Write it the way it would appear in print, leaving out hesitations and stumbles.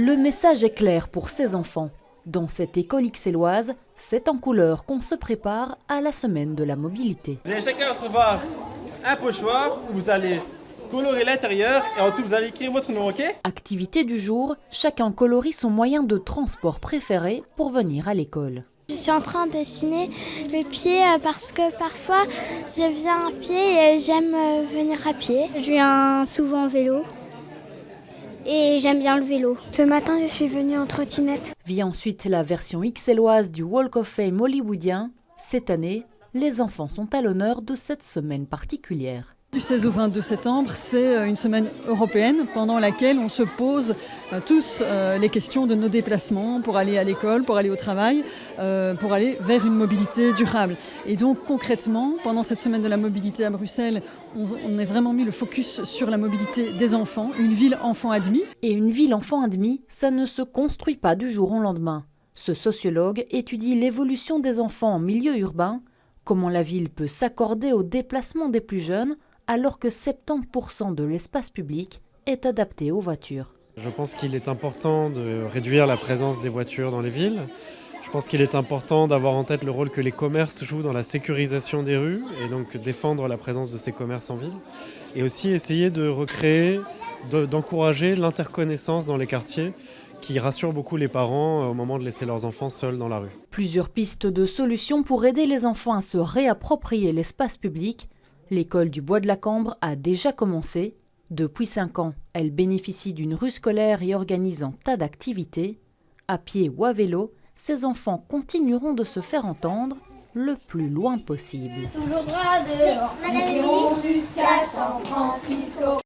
Le message est clair pour ces enfants. Dans cette école ixelloise, c'est en couleur qu'on se prépare à la semaine de la mobilité. Vous allez chacun recevoir un pochoir où vous allez colorer l'intérieur et en dessous vous allez écrire votre nom, ok? Activité du jour, chacun colorie son moyen de transport préféré pour venir à l'école. Je suis en train de dessiner le pied parce que parfois je viens à pied et j'aime venir à pied. Je viens souvent en vélo et j'aime bien le vélo. Ce matin je suis venue en trottinette. Vient ensuite la version ixelloise du Walk of Fame hollywoodien. Cette année, les enfants sont à l'honneur de cette semaine particulière. Du 16 au 22 septembre, c'est une semaine européenne pendant laquelle on se pose tous les questions de nos déplacements pour aller à l'école, pour aller au travail, pour aller vers une mobilité durable. Et donc concrètement, pendant cette semaine de la mobilité à Bruxelles, on a vraiment mis le focus sur la mobilité des enfants, une ville enfant admis. Et une ville enfant admis, ça ne se construit pas du jour au lendemain. Ce sociologue étudie l'évolution des enfants en milieu urbain, comment la ville peut s'accorder au déplacement des plus jeunes, alors que 70% de l'espace public est adapté aux voitures. Je pense qu'il est important de réduire la présence des voitures dans les villes. Je pense qu'il est important d'avoir en tête le rôle que les commerces jouent dans la sécurisation des rues et donc défendre la présence de ces commerces en ville. Et aussi essayer de recréer, d'encourager l'interconnaissance dans les quartiers qui rassure beaucoup les parents au moment de laisser leurs enfants seuls dans la rue. Plusieurs pistes de solutions pour aider les enfants à se réapproprier l'espace public. L'école du Bois de la Cambre a déjà commencé. Depuis 5 ans, elle bénéficie d'une rue scolaire et organise un tas d'activités. À pied ou à vélo, ces enfants continueront de se faire entendre le plus loin possible. Toujours droit dehors, jusqu'à San Francisco.